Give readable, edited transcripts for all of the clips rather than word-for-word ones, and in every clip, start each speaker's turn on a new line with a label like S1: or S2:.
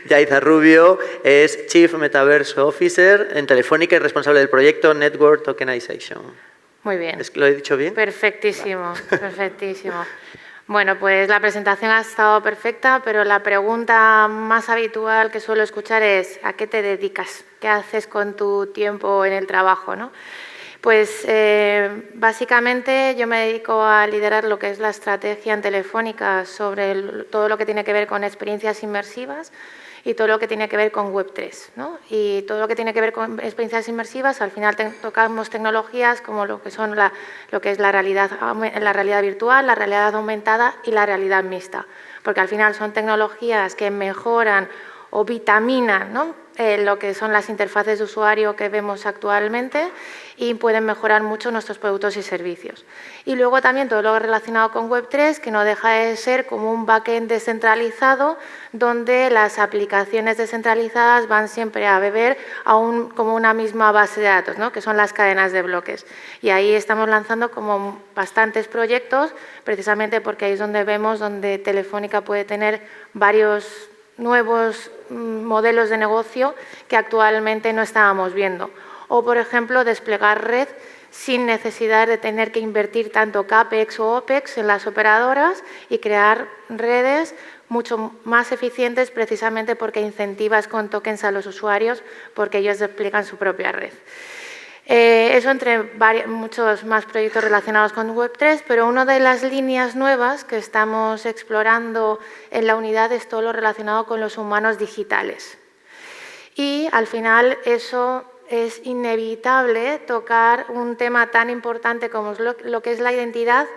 S1: Yaiza Rubio es Chief Metaverse Officer en Telefónica y responsable del proyecto Network Tokenization.
S2: Muy bien.
S1: ¿Lo he dicho bien?
S2: Perfectísimo, perfectísimo. Bueno, pues la presentación ha estado perfecta, pero la pregunta más habitual que suelo escuchar es ¿a qué te dedicas? ¿Qué haces con tu tiempo en el trabajo, ¿no? Pues básicamente yo me dedico a liderar lo que es la estrategia en Telefónica sobre todo lo que tiene que ver con experiencias inmersivas y todo lo que tiene que ver con Web3, ¿no? Y todo lo que tiene que ver con experiencias inmersivas, al final tocamos tecnologías como lo que son lo que es la realidad virtual, la realidad aumentada y la realidad mixta, porque al final son tecnologías que mejoran o vitaminan, ¿no? Lo que son las interfaces de usuario que vemos actualmente y pueden mejorar mucho nuestros productos y servicios. Y luego también todo lo relacionado con Web3, que no deja de ser como un backend descentralizado, donde las aplicaciones descentralizadas van siempre a beber como una misma base de datos, ¿no? Que son las cadenas de bloques. Y ahí estamos lanzando como bastantes proyectos, precisamente porque ahí es donde vemos donde Telefónica puede tener varios nuevos modelos de negocio que actualmente no estábamos viendo. O, por ejemplo, desplegar red sin necesidad de tener que invertir tanto CAPEX o OPEX en las operadoras y crear redes mucho más eficientes precisamente porque incentivas con tokens a los usuarios porque ellos despliegan su propia red. Eso entre muchos más proyectos relacionados con Web3, pero una de las líneas nuevas que estamos explorando en la unidad es todo lo relacionado con los humanos digitales. Y al final eso es inevitable tocar un tema tan importante como es lo que es la identidad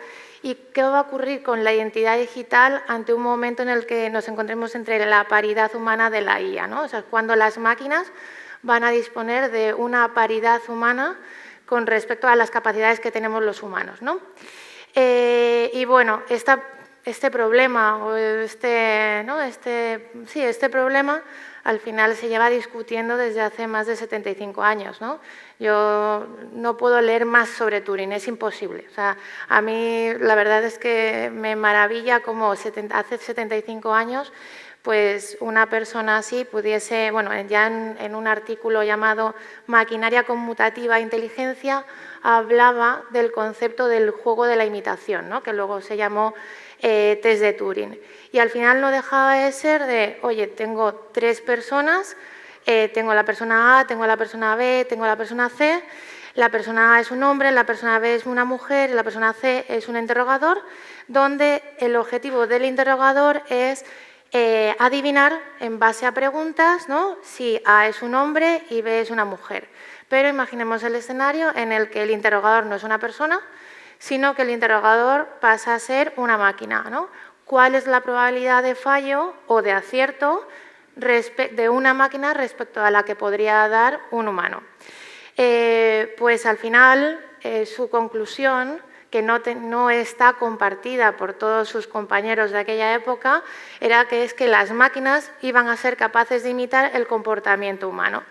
S2: y qué va a ocurrir con la identidad digital ante un momento en el que nos encontremos entre la paridad humana de la IA, ¿no? O sea, cuando las máquinas van a disponer de una paridad humana con respecto a las capacidades que tenemos los humanos, ¿no? Y bueno, este problema, o este problema, al final se lleva discutiendo desde hace más de 75 años, ¿no? Yo no puedo leer más sobre Turing, es imposible. O sea, a mí la verdad es que me maravilla cómo hace 75 años pues una persona así pudiese, bueno, ya en un artículo llamado Maquinaria conmutativa e inteligencia, hablaba del concepto del juego de la imitación, ¿no? Que luego se llamó test de Turing. Y al final no dejaba de ser de, oye, tengo tres personas, tengo la persona A, tengo la persona B, tengo la persona C, la persona A es un hombre, la persona B es una mujer, la persona C es un interrogador, donde el objetivo del interrogador es adivinar en base a preguntas, ¿no? Si A es un hombre y B es una mujer. Pero imaginemos el escenario en el que el interrogador no es una persona, sino que el interrogador pasa a ser una máquina, ¿no? ¿Cuál es la probabilidad de fallo o de acierto de una máquina respecto a la que podría dar un humano? Pues al final su conclusión, que no está compartida por todos sus compañeros de aquella época, era que las máquinas iban a ser capaces de imitar el comportamiento humano.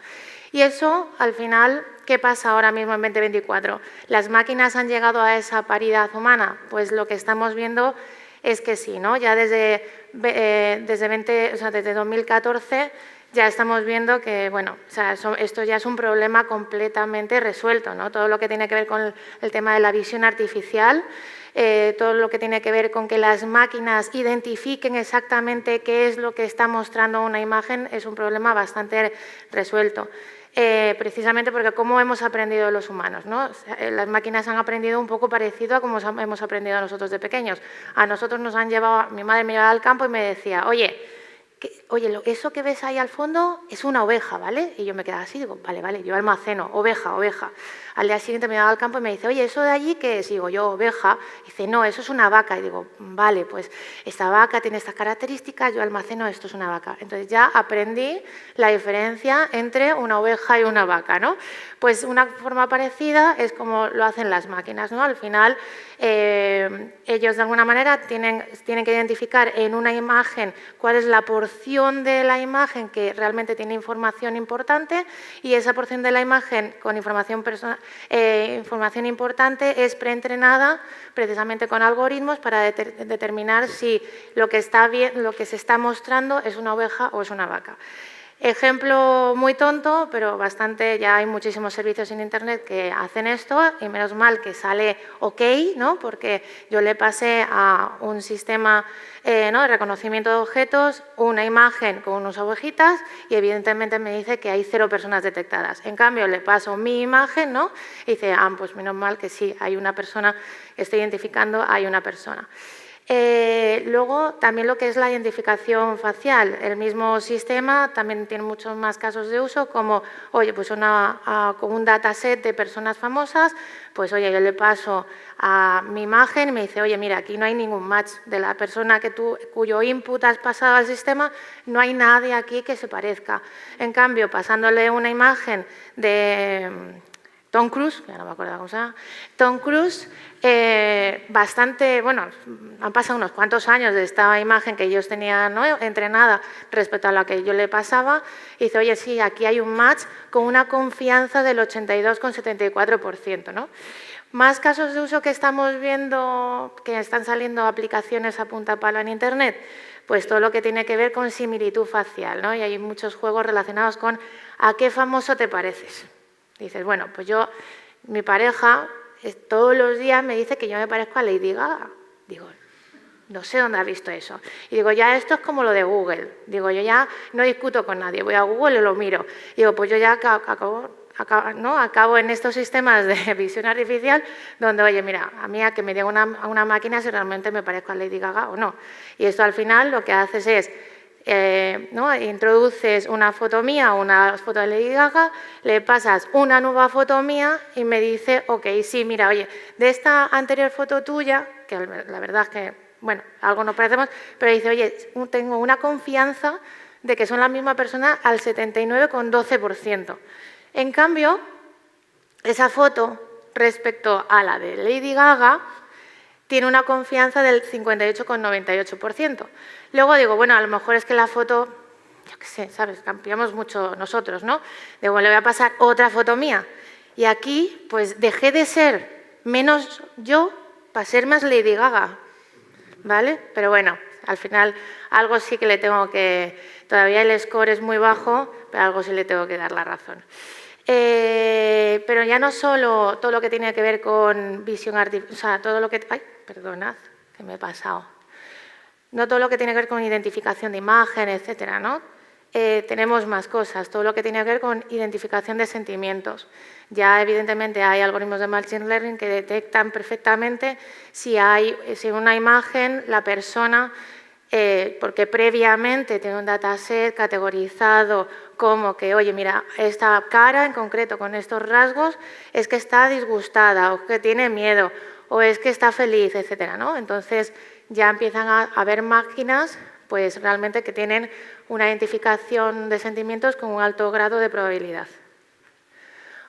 S2: Y eso, al final, ¿qué pasa ahora mismo en 2024? ¿Las máquinas han llegado a esa paridad humana? Pues lo que estamos viendo es que sí, ¿no? Ya desde 2014 ya estamos viendo que, bueno, o sea, esto ya es un problema completamente resuelto, ¿no? Todo lo que tiene que ver con el tema de la visión artificial, todo lo que tiene que ver con que las máquinas identifiquen exactamente qué es lo que está mostrando una imagen es un problema bastante resuelto. Precisamente porque cómo hemos aprendido los humanos, ¿no? O sea, las máquinas han aprendido un poco parecido a como hemos aprendido nosotros de pequeños. A nosotros nos han llevado, mi madre me llevaba al campo y me decía, oye, eso que ves ahí al fondo es una oveja, ¿vale? Y yo me quedaba así, digo, vale, yo almaceno, oveja. Al día siguiente me llevaba al campo y me dice, oye, ¿eso de allí qué es? Y digo, yo, oveja. Y dice, no, eso es una vaca. Y digo, vale, pues esta vaca tiene estas características, yo almaceno, esto es una vaca. Entonces ya aprendí la diferencia entre una oveja y una vaca, ¿no? Pues una forma parecida es como lo hacen las máquinas, ¿no? Al final, ellos de alguna manera tienen que identificar en una imagen cuál es la porción porción de la imagen que realmente tiene información importante y esa porción de la imagen con información importante es preentrenada precisamente con algoritmos para determinar si lo que se está mostrando es una oveja o es una vaca. Ejemplo muy tonto, pero bastante, ya hay muchísimos servicios en Internet que hacen esto y menos mal que sale OK, ¿no? Porque yo le pasé a un sistema ¿no? de reconocimiento de objetos una imagen con unas ovejitas y evidentemente me dice que hay 0 personas detectadas. En cambio, le paso mi imagen, ¿no? Y dice, pues menos mal que sí, hay una persona que estoy identificando, hay una persona. Luego, también lo que es la identificación facial. El mismo sistema también tiene muchos más casos de uso, como, oye, pues con un dataset de personas famosas, pues oye, yo le paso a mi imagen y me dice, oye, mira, aquí no hay ningún match de la persona cuyo input has pasado al sistema, no hay nadie aquí que se parezca. En cambio, pasándole una imagen de Tom Cruise, ya no me acuerdo cómo se llama, Tom Cruise, han pasado unos cuantos años de esta imagen que ellos tenían, ¿no? entrenada respecto a la que yo le pasaba, y dice, oye, sí, aquí hay un match con una confianza del 82,74%, ¿no? Más casos de uso que estamos viendo, que están saliendo aplicaciones a punta pala en Internet, pues todo lo que tiene que ver con similitud facial, ¿no? Y hay muchos juegos relacionados con ¿a qué famoso te pareces? Dices, bueno, pues mi pareja todos los días me dice que yo me parezco a Lady Gaga. Digo, no sé dónde ha visto eso. Y digo, ya esto es como lo de Google. Digo, yo ya no discuto con nadie, voy a Google y lo miro. Digo, pues yo ya acabo en estos sistemas de visión artificial donde, oye, mira, a mí a que me diga una máquina si realmente me parezco a Lady Gaga o no. Y esto al final lo que haces es ¿no? introduces una foto mía o una foto de Lady Gaga, le pasas una nueva foto mía y me dice, ok, sí, mira, oye, de esta anterior foto tuya, que la verdad es que, bueno, algo nos parecemos, pero dice, oye, tengo una confianza de que son la misma persona al 79,12%. En cambio, esa foto respecto a la de Lady Gaga tiene una confianza del 58,98%. Luego digo, bueno, a lo mejor es que la foto, yo qué sé, ¿sabes? Cambiamos mucho nosotros, ¿no? Digo, le voy a pasar otra foto mía. Y aquí, pues, dejé de ser menos yo para ser más Lady Gaga, ¿vale? Pero bueno, al final algo sí que le tengo que... Todavía el score es muy bajo, pero algo sí le tengo que dar la razón. Pero ya no solo todo lo que tiene que ver con visión artificial, o sea, todo lo que... Ay, perdonad, que me he pasado. No todo lo que tiene que ver con identificación de imagen, etcétera, ¿no? Tenemos más cosas, todo lo que tiene que ver con identificación de sentimientos. Ya evidentemente hay algoritmos de Machine Learning que detectan perfectamente si en una imagen la persona, porque previamente tiene un dataset categorizado como que, oye, mira, esta cara en concreto con estos rasgos es que está disgustada o que tiene miedo o es que está feliz, etcétera, ¿no? Entonces ya empiezan a haber máquinas pues realmente que tienen una identificación de sentimientos con un alto grado de probabilidad.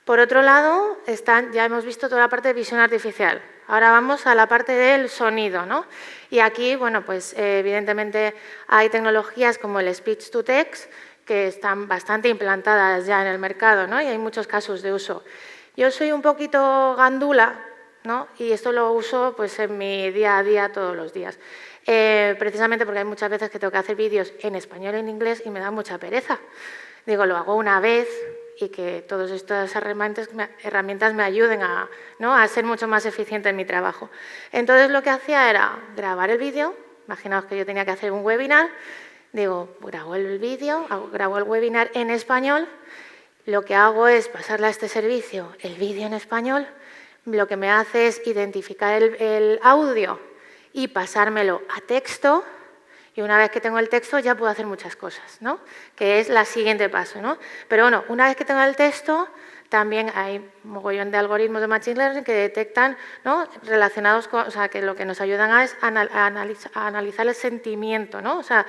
S2: Por otro lado, ya hemos visto toda la parte de visión artificial. Ahora vamos a la parte del sonido, ¿no? Y aquí, bueno, pues evidentemente hay tecnologías como el speech to text que están bastante implantadas ya en el mercado, ¿no? Y hay muchos casos de uso. Yo soy un poquito gandula, ¿no? Y esto lo uso pues en mi día a día todos los días. Precisamente porque hay muchas veces que tengo que hacer vídeos en español y en inglés y me da mucha pereza. Digo, lo hago una vez y que todas estas herramientas me ayuden ¿no? a ser mucho más eficiente en mi trabajo. Entonces lo que hacía era grabar el vídeo, imaginaos que yo tenía que hacer un webinar, digo, grabo el vídeo, grabo el webinar en español, lo que hago es pasarle a este servicio el vídeo en español, lo que me hace es identificar el audio y pasármelo a texto, y una vez que tengo el texto ya puedo hacer muchas cosas, ¿no? Que es la siguiente paso, ¿no? Pero bueno, una vez que tengo el texto, también hay un mogollón de algoritmos de Machine Learning que detectan, ¿no? Relacionados con, o sea, que lo que nos ayudan a analizar el sentimiento, ¿no? O sea,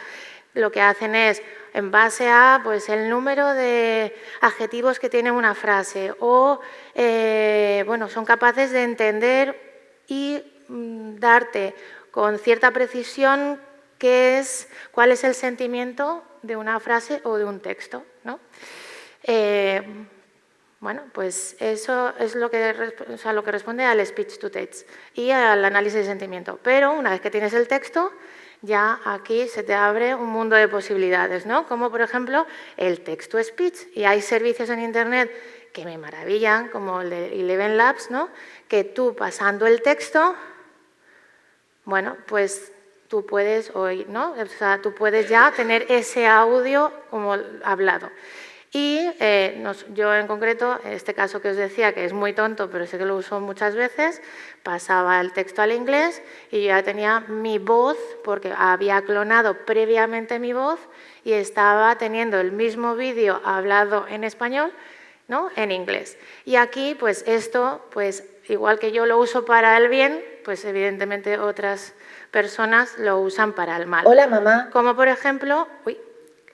S2: lo que hacen es, en base a pues, el número de adjetivos que tiene una frase, o bueno, son capaces de entender y darte con cierta precisión cuál es el sentimiento de una frase o de un texto, ¿no? Bueno, pues eso es lo que responde al speech to text y al análisis de sentimiento. Pero una vez que tienes el texto, ya aquí se te abre un mundo de posibilidades, ¿no? Como por ejemplo el text-to-speech. Y hay servicios en Internet que me maravillan, como el de Eleven Labs, ¿no? Que tú pasando el texto, bueno, pues tú puedes oír, ¿no? O sea, tú puedes ya tener ese audio como hablado. Y yo en concreto, este caso que os decía, que es muy tonto, pero sé que lo uso muchas veces, pasaba el texto al inglés y yo ya tenía mi voz, porque había clonado previamente mi voz y estaba teniendo el mismo vídeo hablado en español, ¿no? En inglés. Y aquí, pues esto, pues igual que yo lo uso para el bien, pues evidentemente otras personas lo usan para el mal.
S3: Hola, mamá.
S2: Como por ejemplo,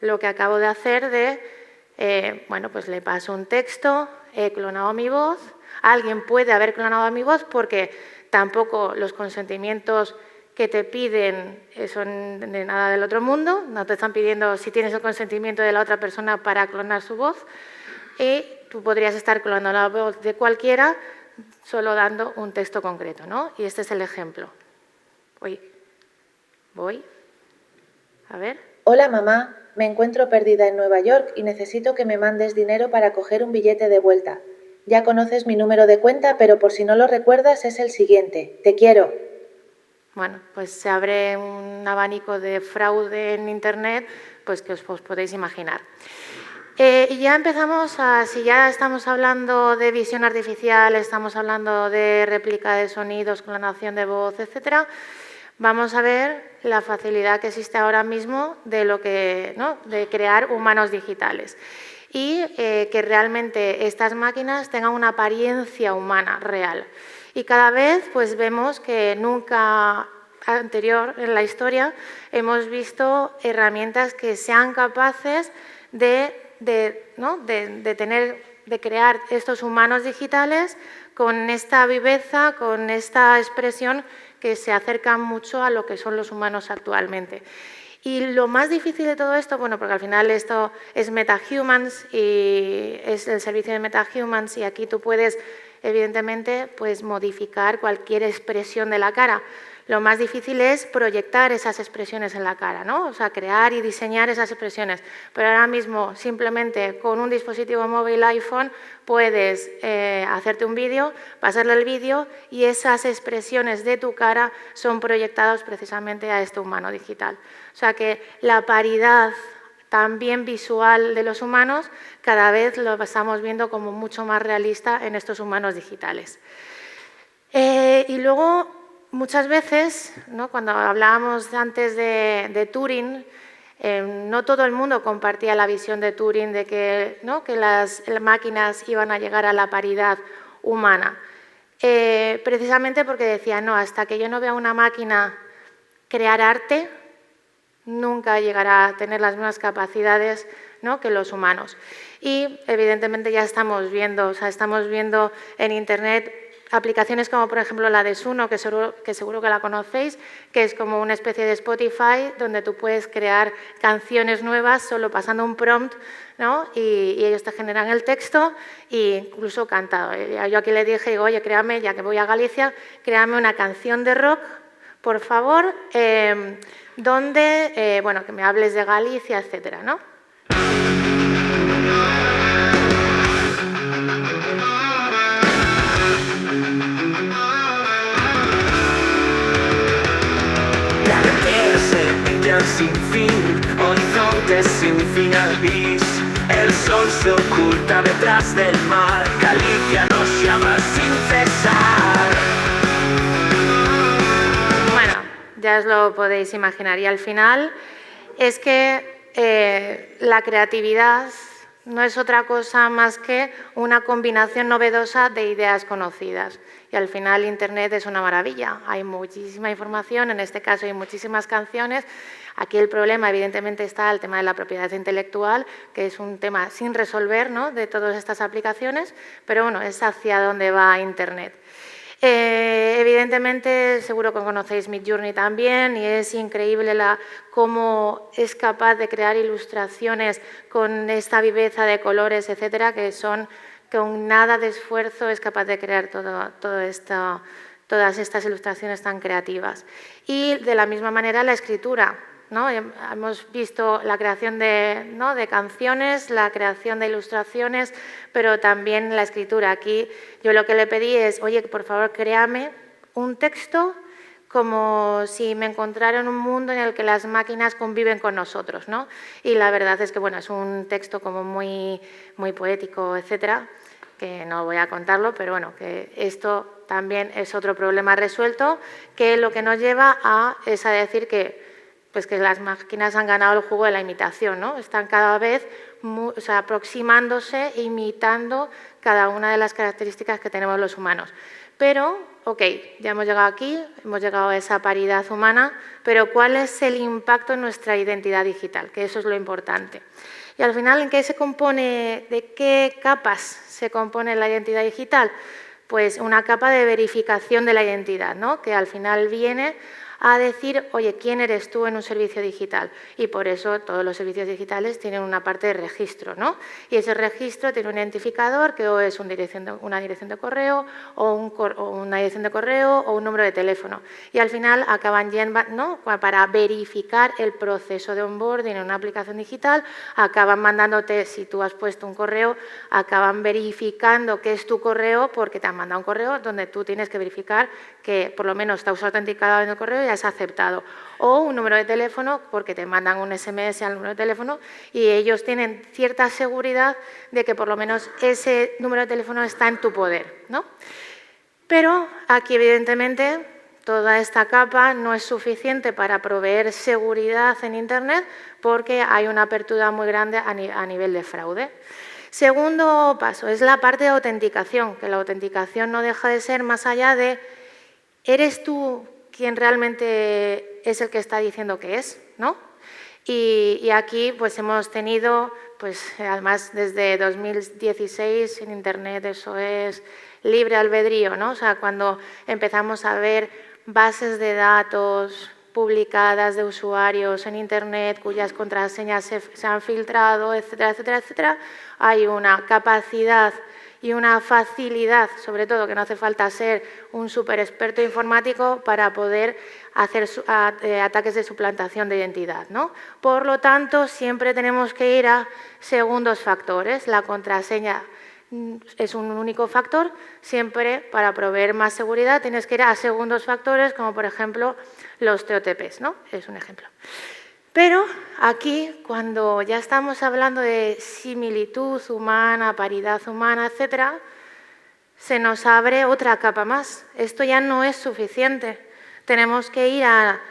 S2: lo que acabo de hacer de... bueno, pues le paso un texto, he clonado mi voz, alguien puede haber clonado mi voz porque tampoco los consentimientos que te piden son de nada del otro mundo, no te están pidiendo si tienes el consentimiento de la otra persona para clonar su voz y tú podrías estar clonando la voz de cualquiera solo dando un texto concreto, ¿no? Y este es el ejemplo. Voy. A ver.
S3: Hola, mamá. Me encuentro perdida en Nueva York y necesito que me mandes dinero para coger un billete de vuelta. Ya conoces mi número de cuenta, pero por si no lo recuerdas es el siguiente. Te quiero.
S2: Bueno, pues se abre un abanico de fraude en Internet, pues que os podéis imaginar. Y ya empezamos si ya estamos hablando de visión artificial, estamos hablando de réplica de sonidos, clonación de voz, etcétera, vamos a ver la facilidad que existe ahora mismo de de crear humanos digitales y que realmente estas máquinas tengan una apariencia humana real. Y cada vez pues vemos que nunca anterior en la historia hemos visto herramientas que sean capaces de crear estos humanos digitales con esta viveza, con esta expresión que se acercan mucho a lo que son los humanos actualmente. Y lo más difícil de todo esto, bueno, porque al final esto es MetaHumans y es el servicio de MetaHumans y aquí tú puedes, evidentemente, pues modificar cualquier expresión de la cara. Lo más difícil es proyectar esas expresiones en la cara, ¿no? O sea, crear y diseñar esas expresiones. Pero ahora mismo, simplemente con un dispositivo móvil iPhone, puedes hacerte un vídeo, pasarle el vídeo y esas expresiones de tu cara son proyectadas precisamente a este humano digital. O sea que la paridad también visual de los humanos cada vez lo estamos viendo como mucho más realista en estos humanos digitales. Y luego, muchas veces, ¿no? Cuando hablábamos antes de Turing, no todo el mundo compartía la visión de Turing de que las máquinas iban a llegar a la paridad humana. Precisamente porque decía, no, hasta que yo no vea una máquina crear arte, nunca llegará a tener las mismas capacidades, ¿no?, que los humanos. Y evidentemente ya estamos viendo en Internet aplicaciones como por ejemplo la de Suno, que seguro que la conocéis, que es como una especie de Spotify donde tú puedes crear canciones nuevas solo pasando un prompt, ¿no? Y ellos te generan el texto e incluso cantado. Yo aquí le dije, digo, oye, créame, ya que voy a Galicia, créame una canción de rock, por favor, donde, bueno, que me hables de Galicia, etcétera, ¿no?
S4: Sin fin, horizontes sin final bis. El sol se oculta detrás del mar. Galicia nos llama sin cesar.
S2: Bueno, ya os lo podéis imaginar. Y al final es que la creatividad no es otra cosa más que una combinación novedosa de ideas conocidas. Y al final Internet es una maravilla. Hay muchísima información, en este caso hay muchísimas canciones. Aquí el problema evidentemente está el tema de la propiedad intelectual, que es un tema sin resolver, ¿no?, de todas estas aplicaciones, pero bueno, es hacia dónde va Internet. Evidentemente, seguro que conocéis Midjourney también y es increíble cómo es capaz de crear ilustraciones con esta viveza de colores, etcétera, que son con nada de esfuerzo es capaz de crear todas estas ilustraciones tan creativas. Y de la misma manera la escritura, ¿no? Hemos visto la creación de canciones, la creación de ilustraciones, pero también la escritura. Aquí yo lo que le pedí es, oye, por favor, créame un texto como si me encontrara en un mundo en el que las máquinas conviven con nosotros, ¿no? Y la verdad es que, bueno, es un texto como muy poético, etcétera, que no voy a contarlo, pero bueno, que esto también es otro problema resuelto, que lo que nos lleva es a decir que las máquinas han ganado el juego de la imitación, ¿no? Están cada vez aproximándose, imitando cada una de las características que tenemos los humanos. Pero, ok, ya hemos llegado aquí, hemos llegado a esa paridad humana, pero ¿cuál es el impacto en nuestra identidad digital? Que eso es lo importante. Y al final, ¿en qué se compone, de qué capas se compone la identidad digital? Pues una capa de verificación de la identidad, ¿no? Que al final viene a decir, oye, ¿quién eres tú en un servicio digital? Y por eso todos los servicios digitales tienen una parte de registro, ¿no? Y ese registro tiene un identificador que o es una dirección de correo o una dirección de correo o un número de teléfono. Y al final acaban yendo, ¿no? Para verificar el proceso de onboarding en una aplicación digital, acaban mandándote, si tú has puesto un correo, acaban verificando qué es tu correo porque te han mandado un correo donde tú tienes que verificar que por lo menos estás autenticado en el correo y has aceptado. O un número de teléfono porque te mandan un SMS al número de teléfono y ellos tienen cierta seguridad de que por lo menos ese número de teléfono está en tu poder, ¿no? Pero aquí evidentemente toda esta capa no es suficiente para proveer seguridad en Internet porque hay una apertura muy grande a nivel de fraude. Segundo paso es la parte de autenticación, que la autenticación no deja de ser más allá de ¿eres tú quien realmente es el que está diciendo que es, ¿no? Y aquí pues hemos tenido, pues además desde 2016 en Internet eso es libre albedrío, ¿no? O sea, cuando empezamos a ver bases de datos publicadas de usuarios en Internet cuyas contraseñas se han filtrado, etcétera, etcétera, etcétera, hay una capacidad y una facilidad, sobre todo que no hace falta ser un súper experto informático para poder hacer ataques de suplantación de identidad, ¿no? Por lo tanto, siempre tenemos que ir a segundos factores. La contraseña es un único factor, siempre para proveer más seguridad tienes que ir a segundos factores, como por ejemplo los TOTPs, ¿no? Es un ejemplo. Pero aquí, cuando ya estamos hablando de similitud humana, paridad humana, etcétera, se nos abre otra capa más. Esto ya no es suficiente. Tenemos que ir a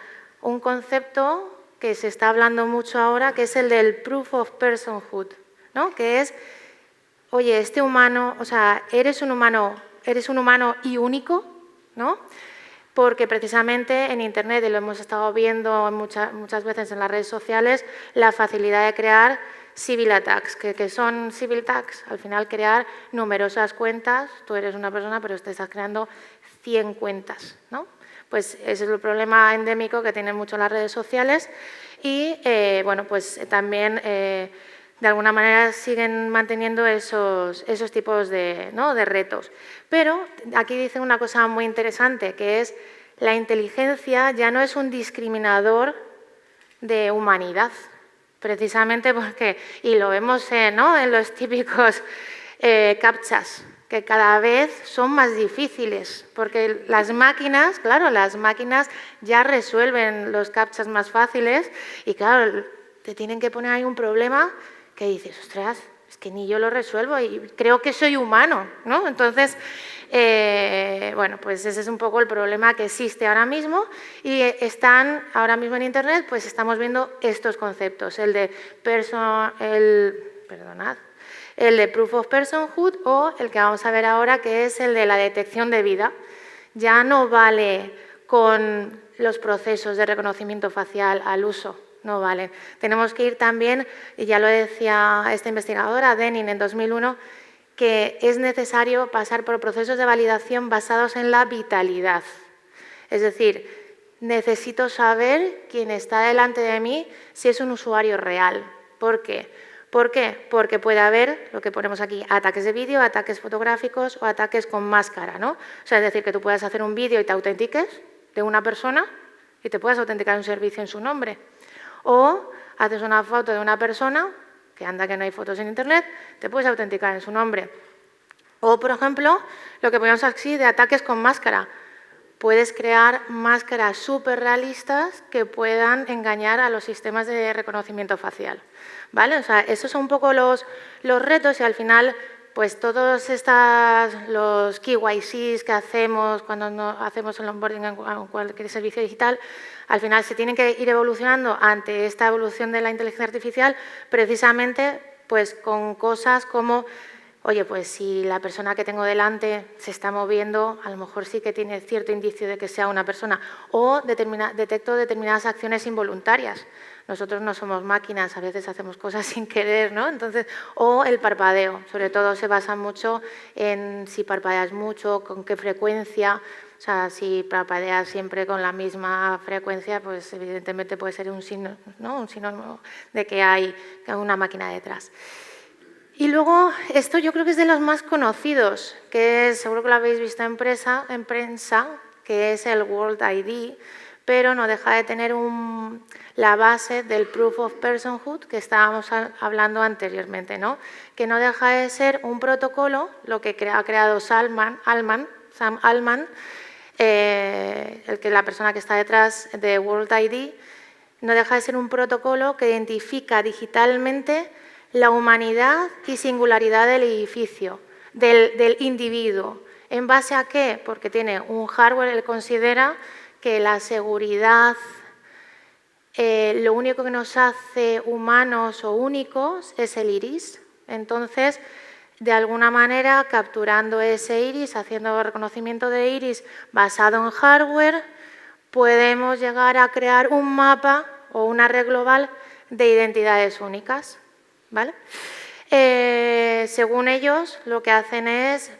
S2: un concepto que se está hablando mucho ahora, que es el del proof of personhood, ¿no? Que es, oye, este humano, o sea, eres un humano y único, ¿no? Porque precisamente en Internet, y lo hemos estado viendo muchas veces en las redes sociales, la facilidad de crear civil attacks. ¿Qué son civil attacks? Al final crear numerosas cuentas, tú eres una persona pero te estás creando 100 cuentas, ¿no? Pues ese es el problema endémico que tienen mucho las redes sociales y bueno, pues también de alguna manera siguen manteniendo esos tipos de retos. Pero aquí dicen una cosa muy interesante, que es la inteligencia ya no es un discriminador de humanidad, precisamente porque, y lo vemos en los típicos captchas, que cada vez son más difíciles, porque las máquinas ya resuelven los captchas más fáciles y claro, te tienen que poner ahí un problema que dices, ostras, es que ni yo lo resuelvo y creo que soy humano, ¿no? Entonces, bueno, pues ese es un poco el problema que existe ahora mismo y están ahora mismo en Internet, pues estamos viendo estos conceptos, el de proof of personhood o el que vamos a ver ahora, que es el de la detección de vida. Ya no vale con los procesos de reconocimiento facial al uso. No valen. Tenemos que ir también, y ya lo decía esta investigadora, Denning, en 2001, que es necesario pasar por procesos de validación basados en la vitalidad. Es decir, necesito saber quién está delante de mí si es un usuario real. ¿Por qué? ¿Por qué? Porque puede haber, lo que ponemos aquí, ataques de vídeo, ataques fotográficos o ataques con máscara, ¿no? O sea, es decir, que tú puedas hacer un vídeo y te autentiques de una persona y te puedas autenticar un servicio en su nombre. O haces una foto de una persona, que anda que no hay fotos en Internet, te puedes autenticar en su nombre. O, por ejemplo, lo que ponemos aquí de ataques con máscara. Puedes crear máscaras súper realistas que puedan engañar a los sistemas de reconocimiento facial, ¿vale? O sea, esos son un poco los retos y al final, pues todos los KYCs que hacemos cuando hacemos el onboarding en cualquier servicio digital, al final se tienen que ir evolucionando ante esta evolución de la inteligencia artificial, precisamente pues con cosas como oye, pues si la persona que tengo delante se está moviendo, a lo mejor sí que tiene cierto indicio de que sea una persona. O detecto determinadas acciones involuntarias. Nosotros no somos máquinas, a veces hacemos cosas sin querer, ¿no? Entonces, o el parpadeo, sobre todo se basa mucho en si parpadeas mucho, con qué frecuencia. O sea, si parpadeas siempre con la misma frecuencia, pues evidentemente puede ser un signo, ¿no? Un sinónimo de que hay una máquina detrás. Y luego, esto yo creo que es de los más conocidos, que es, seguro que lo habéis visto en prensa, que es el World ID, pero no deja de tener la base del Proof of Personhood que estábamos hablando anteriormente, ¿no? Que no deja de ser un protocolo, lo que ha creado Sam Altman, la persona que está detrás de World ID, no deja de ser un protocolo que identifica digitalmente la humanidad y singularidad del edificio, del individuo. ¿En base a qué? Porque tiene un hardware, él considera que la seguridad, lo único que nos hace humanos o únicos es el iris. Entonces, de alguna manera, capturando ese iris, haciendo reconocimiento de iris basado en hardware, podemos llegar a crear un mapa o una red global de identidades únicas. ¿Vale? Según ellos, lo que hacen es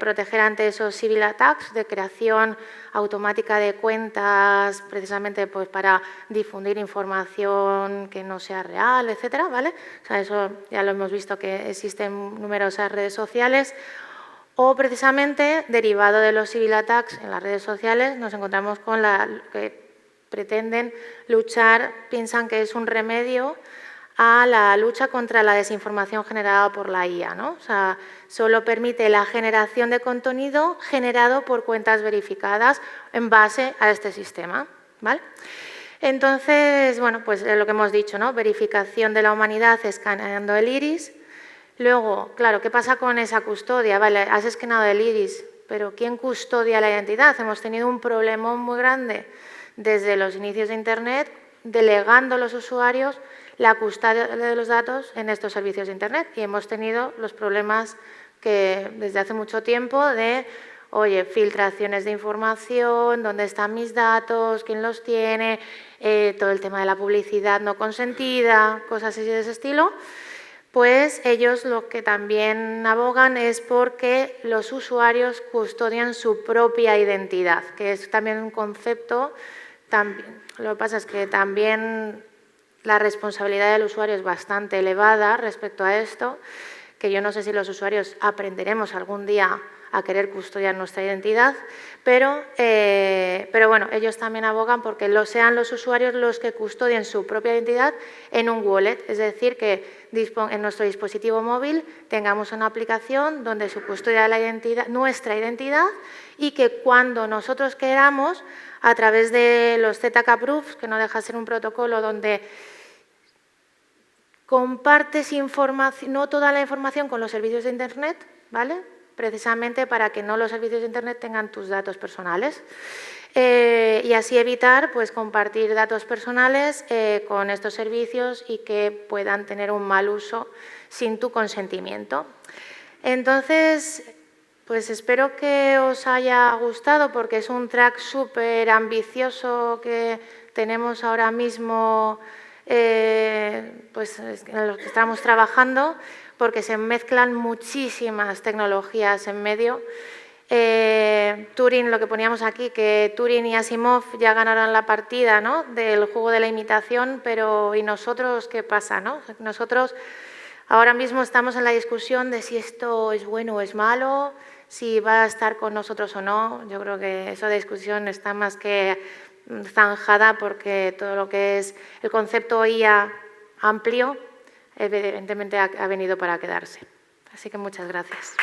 S2: proteger ante esos civil attacks de creación automática de cuentas, precisamente pues, para difundir información que no sea real, etcétera, ¿vale? O sea, eso ya lo hemos visto que existen numerosas redes sociales. O precisamente, derivado de los civil attacks en las redes sociales, nos encontramos con que pretenden luchar, piensan que es un remedio a la lucha contra la desinformación generada por la IA, ¿no? O sea, solo permite la generación de contenido generado por cuentas verificadas en base a este sistema, ¿vale? Entonces, bueno, pues lo que hemos dicho, ¿no? Verificación de la humanidad escaneando el iris. Luego, claro, ¿qué pasa con esa custodia? Vale, has escaneado el iris, pero ¿quién custodia la identidad? Hemos tenido un problema muy grande desde los inicios de Internet, delegando a los usuarios la custodia de los datos en estos servicios de Internet y hemos tenido los problemas que desde hace mucho tiempo de, oye, filtraciones de información, dónde están mis datos, quién los tiene, todo el tema de la publicidad no consentida, cosas así de ese estilo. Pues ellos lo que también abogan es porque los usuarios custodian su propia identidad, que es también un concepto, lo que pasa es que también la responsabilidad del usuario es bastante elevada respecto a esto, que yo no sé si los usuarios aprenderemos algún día a querer custodiar nuestra identidad, pero bueno, ellos también abogan porque sean los usuarios los que custodien su propia identidad en un wallet, es decir, que en nuestro dispositivo móvil tengamos una aplicación donde se custodia nuestra identidad y que cuando nosotros queramos, a través de los ZK Proofs, que no deja de ser un protocolo donde compartes información, no toda la información con los servicios de Internet, ¿vale? Precisamente para que no los servicios de Internet tengan tus datos personales y así evitar pues, compartir datos personales con estos servicios y que puedan tener un mal uso sin tu consentimiento. Entonces, pues espero que os haya gustado porque es un track súper ambicioso que tenemos ahora mismo pues, en los que estamos trabajando, porque se mezclan muchísimas tecnologías en medio. Turing, lo que poníamos aquí, que Turing y Asimov ya ganaron la partida, ¿no?, del juego de la imitación, pero ¿y nosotros qué pasa, no? Nosotros ahora mismo estamos en la discusión de si esto es bueno o es malo, si va a estar con nosotros o no. Yo creo que esa discusión está más que zanjada, porque todo lo que es el concepto IA amplio, evidentemente ha venido para quedarse. Así que muchas gracias.